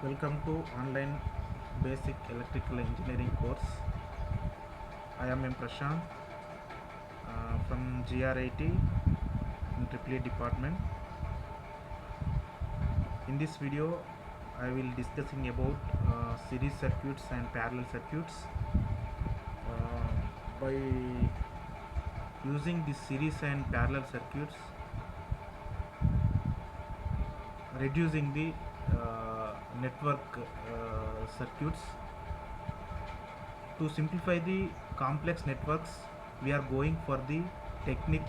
Welcome to online basic electrical engineering course. I am M. Prashant from GRIT in EEE department. In this video, I will discussing about series circuits and parallel circuits. By using this series and parallel circuits, reducing the network circuits. To simplify the complex networks, we are going for the technique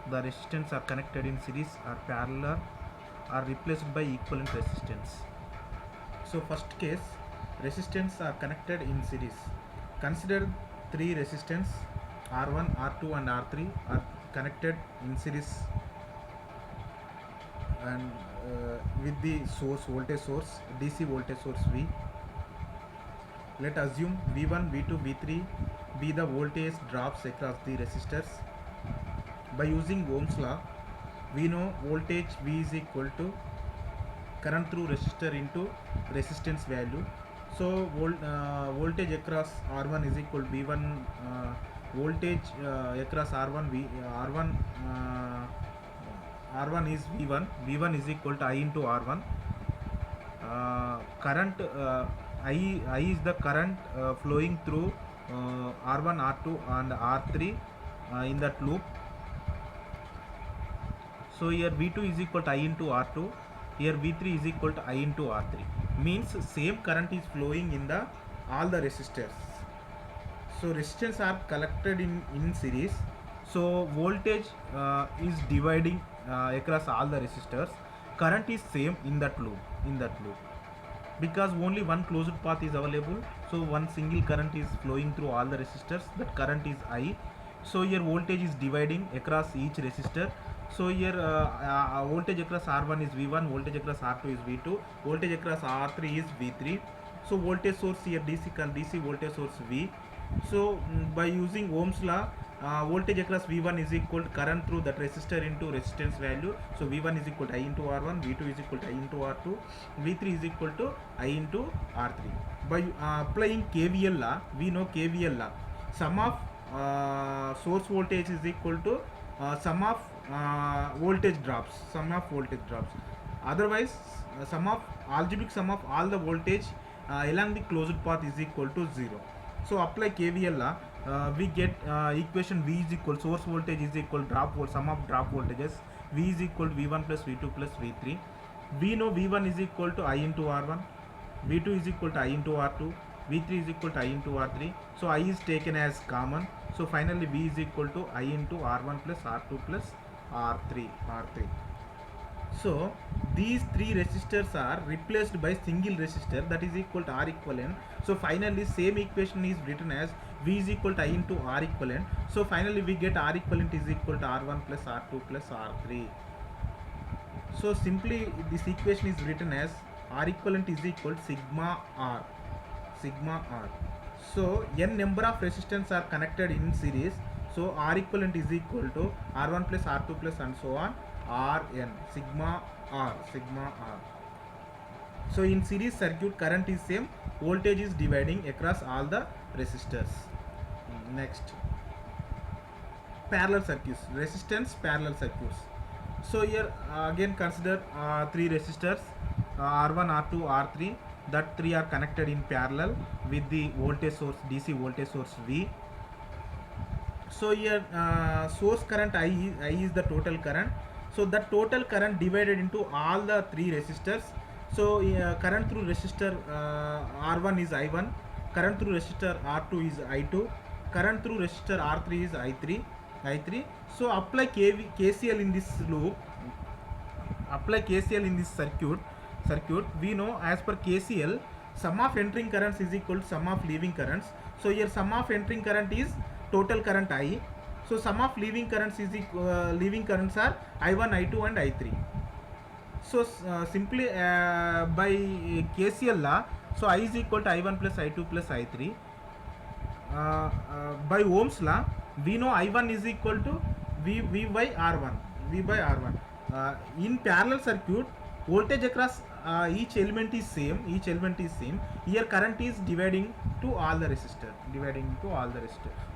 the resistance are connected in series or parallel are replaced by equivalent resistance. So first case, resistance are connected in series. Consider three resistance R1, R2 and R3 are connected in series and with the source voltage source DC voltage source V. Let assume V1, V2, V3 be the voltage drops across the resistors. By using Ohm's law, we know voltage V is equal to current through resistor into resistance value. So voltage across R1 is equal to V1 voltage across R1 R1 is V1. V1 is equal to I into R1. Current I is the current flowing through R1, R2 and R3 in that loop. So here V2 is equal to I into R2. Here V3 is equal to I into R3. Means same current is flowing in the all the resistors. So resistors are collected in series. So voltage is dividing across all the resistors. Current is same in that loop. Because only one closed path is available, so one single current is flowing through all the resistors. That current is I. So here voltage is dividing across each resistor. So here voltage across R1 is V1, voltage across R2 is V2, voltage across R3 is V3. So voltage source here DC voltage source V. So by using Ohm's law, voltage across V1 is equal to current through that resistor into resistance value. So V1 is equal to I into R1, V2 is equal to I into R2, V3 is equal to I into R3. By applying KVL law, we know KVL law, sum of source voltage is equal to sum of voltage drops. Otherwise, algebraic sum of all the voltage along the closed path is equal to 0. So apply KVL law, we get equation V is equal source voltage is equal sum of drop voltages. V is equal to V1 plus V2 plus V3. We know V1 is equal to I into R1, V2 is equal to I into R2, V3 is equal to I into R3. So I is taken as common. So finally V is equal to I into R1 plus R2 plus R3. So these three resistors are replaced by single resistor, that is equal to R equivalent. So finally same equation is written as V is equal to I into R equivalent. So finally we get R equivalent is equal to R1 plus R2 plus R3. So simply this equation is written as R equivalent is equal to sigma R. So n number of resistors are connected in series. So R equivalent is equal to R1 plus R2 plus and so on Rn, sigma R. So in series circuit, current is same, voltage is dividing across all the resistors. Next, parallel circuits, resistance parallel circuits. So here again consider three resistors R1, R2, R3. That three are connected in parallel with the voltage source DC voltage source V. So here source current I is the total current. So the total current divided into all the three resistors. So current through resistor R1 is I1, current through resistor R2 is I2, current through resistor R3 is I3. So apply KCL in this loop, apply KCL in this circuit. We know as per KCL, sum of entering currents is equal to sum of leaving currents. So here sum of entering current is total current I. So sum of leaving currents is leaving currents are I1, I2 and I3. So simply by KCL law, so I is equal to I1 plus I2 plus I3. By Ohm's law, we know I1 is equal to V by R1. In parallel circuit, voltage across each element is same, here current is dividing to all the resistor,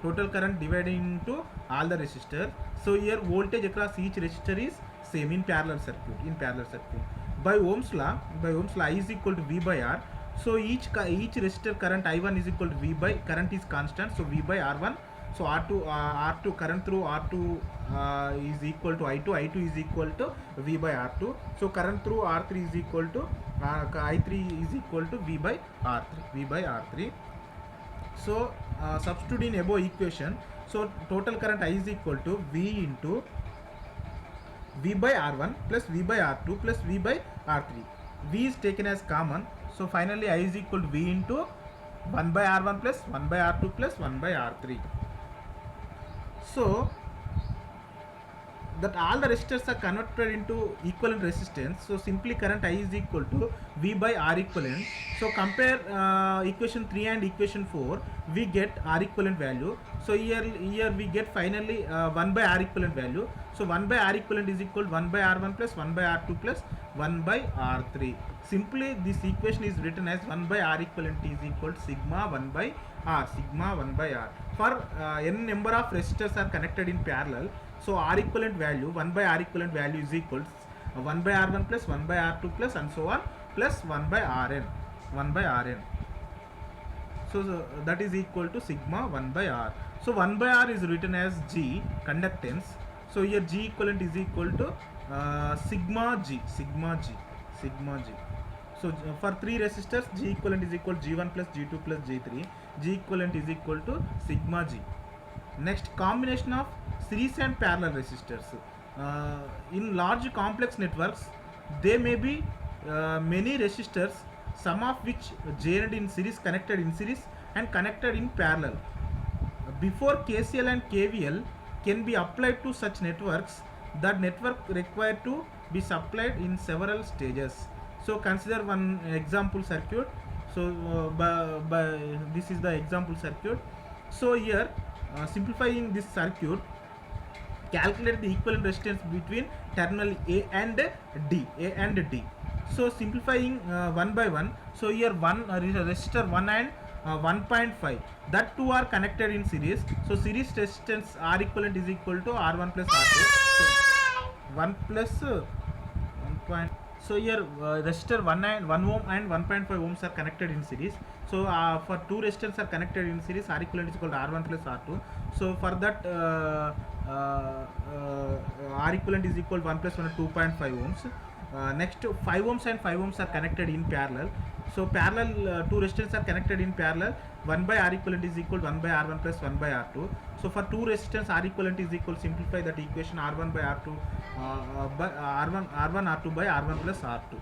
total current dividing to all the resistor. So here voltage across each resistor is same in parallel circuit. By Ohm's law, I is equal to V by R. So each resistor current I1 is equal to V by, current is constant, so V by R1. So R2 current through R2 is equal to I2 is equal to V by R2. So current through R3 is equal to I3 is equal to V by R3. So substitute in above equation. So total current I is equal to V into V by R1 plus V by R2 plus V by R3. V is taken as common. So finally I is equal to V into 1 by R1 plus 1 by R2 plus 1 by R3. So that all the resistors are converted into equivalent resistance. So simply current I is equal to V by R equivalent. So compare equation 3 and equation 4, we get R equivalent value. So here we get finally 1 by R equivalent value. So 1 by R equivalent is equal to 1 by R1 plus 1 by R2 plus 1 by R3. Simply this equation is written as 1 by R equivalent is equal to sigma 1 by R, For n number of resistors are connected in parallel, so R equivalent value, 1 by R equivalent value is equal to 1 by R1 plus 1 by R2 plus and so on plus 1 by Rn. So that is equal to sigma 1 by R. So 1 by R is written as G, conductance. So here G equivalent is equal to sigma G. So for 3 resistors, G equivalent is equal to G1 plus G2 plus G3. G equivalent is equal to sigma G. Next, combination of series and parallel resistors. In large complex networks, there may be many resistors, some of which joined in series, connected in series and connected in parallel. Before KCL and KVL can be applied to such networks, that network required to be supplied in several stages. So consider one example circuit. So this is the example circuit. So here simplifying this circuit, calculate the equivalent resistance between terminal A and D. So simplifying one by one. So here one resistor 1 and 1.5, that two are connected in series. So series resistance R equivalent is equal to R1 plus R2. So 1 plus 1. So here resistor 1 ohm and 1.5 ohms are connected in series. So for two resistors are connected in series, R equivalent is equal to R1 plus R2. So for that R equivalent is equal to 1 plus 1 2.5 ohms. Next 5 ohms and 5 ohms are connected in parallel. So parallel two resistors are connected in parallel. 1 by R equivalent is equal to 1 by R1 plus 1 by R2. So for two resistors, R equivalent is equal, simplify that equation, R1 by R2 by R1 R2 by R1 plus R2.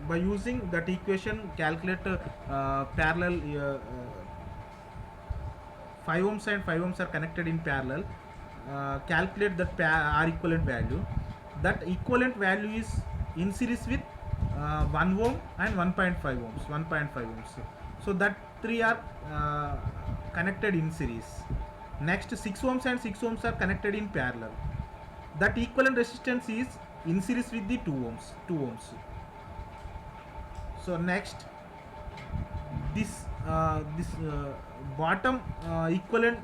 By using that equation, calculate parallel 5 ohms and 5 ohms are connected in parallel. Calculate that R equivalent value. That equivalent value is in series with 1 ohm and 1.5 ohms. So that three are connected in series. Next 6 ohms and 6 ohms are connected in parallel. That equivalent resistance is in series with the 2 ohms. So next this bottom equivalent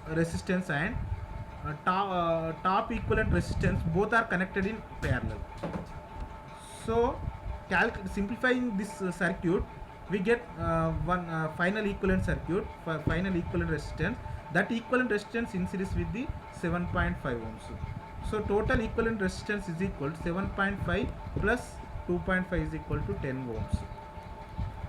resistance and top equivalent resistance, both are connected in parallel. So simplifying this circuit, we get one final equivalent circuit, final equivalent resistance. That equivalent resistance in series with the 7.5 ohms. So total equivalent resistance is equal to 7.5 plus 2.5 is equal to 10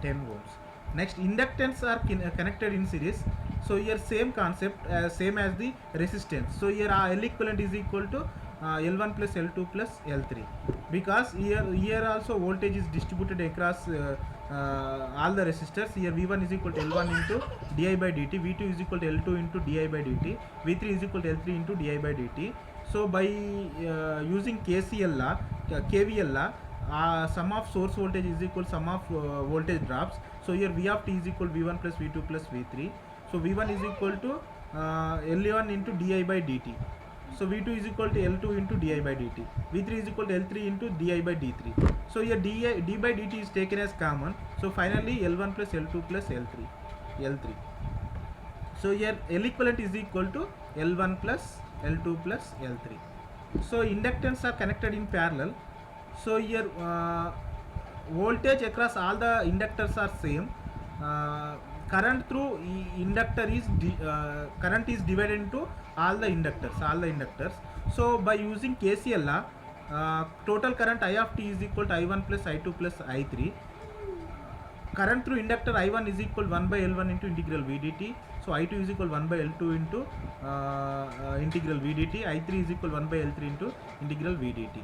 ohms. Next, inductance are connected in series. So here same concept, same as the resistance. So here L equivalent is equal to L1 plus L2 plus L3, because here also voltage is distributed across all the resistors. Here V1 is equal to L1 into di by dt, V2 is equal to L2 into di by dt, V3 is equal to L3 into di by dt. So by using KCL law, KVL law, sum of source voltage is equal to sum of voltage drops. So here V of t is equal to V1 plus V2 plus V3. So V1 is equal to L1 into di by dt. So V2 is equal to L2 into di by dt. V3 is equal to L3 into di by d3. So here d by dt is taken as common. So finally L1 plus L2 plus L3. So here L equivalent is equal to L1 plus L2 plus L3. So inductance are connected in parallel. So here voltage across all the inductors are same. Current through inductor is current is divided into all the inductors. So by using KCL law, total current I of t is equal to I1 plus I2 plus I3. Current through inductor I1 is equal 1 by L1 into integral v dt. So I2 is equal 1 by L2 into integral v dt. I3 is equal 1 by L3 into integral v dt.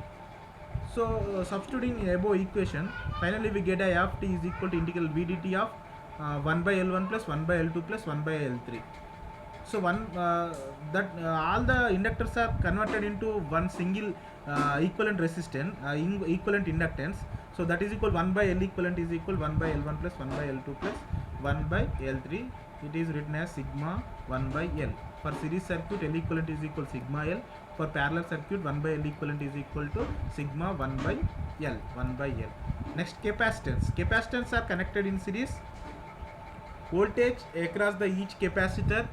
So substituting in above equation, finally we get I of t is equal to integral v dt of 1 by L1 plus 1 by L2 plus 1 by L3. So all the inductors are converted into one single equivalent resistance, equivalent inductance. So that is equal 1 by L equivalent is equal 1 by L1 plus 1 by L2 plus 1 by L3. It is written as sigma 1 by L. For series circuit, L equivalent is equal sigma L. For parallel circuit, 1 by L equivalent is equal to sigma 1 by L. 1 by L. Next, capacitance. Capacitance are connected in series. Voltage across the each capacitor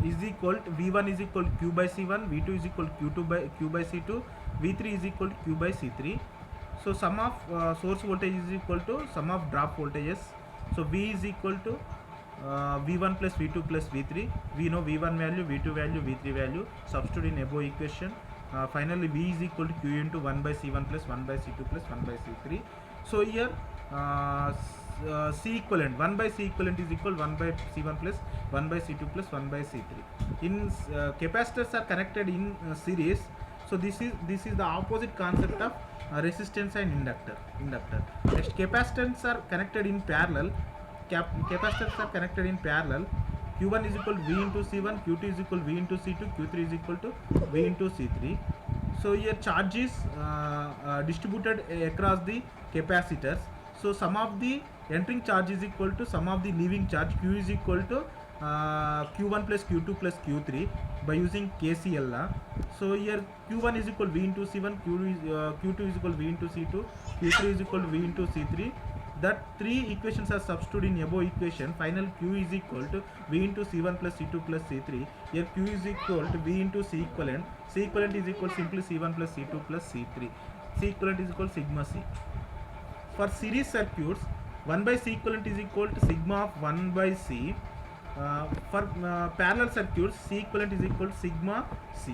is equal to V1 is equal to Q by C1, V2 is equal to Q by C2, V3 is equal to Q by C3. So sum of source voltage is equal to sum of drop voltages. So V is equal to V1 plus V2 plus V3. We know V1 value, V2 value, V3 value. Substitute in above equation. Finally V is equal to Q into 1 by C1 plus 1 by C2 plus 1 by C3. So here C equivalent, 1 by C equivalent is equal 1 by C1 plus 1 by C2 plus 1 by C3. In capacitors are connected in series. So this is the opposite concept of resistance and inductor. Next, capacitors are connected in parallel. Capacitors are connected in parallel. Q1 is equal to V into C1, Q2 is equal to V into C2, Q3 is equal to V into C3. So here charge is distributed across the capacitors. So sum of the entering charge is equal to sum of the leaving charge. Q is equal to Q1 plus Q2 plus Q3 by using KCL law. So here Q1 is equal to V into C1, Q2 is equal to V into C2, Q3 is equal to V into C3. That three equations are substituted in above equation. Final Q is equal to V into C1 plus C2 plus C3. Here Q is equal to V into C equivalent. C equivalent is equal to simply C1 plus C2 plus C3. C equivalent is equal to sigma C. For series circuits, 1 by C equivalent is equal to sigma of 1 by C. For parallel circuits, C equivalent is equal to sigma C.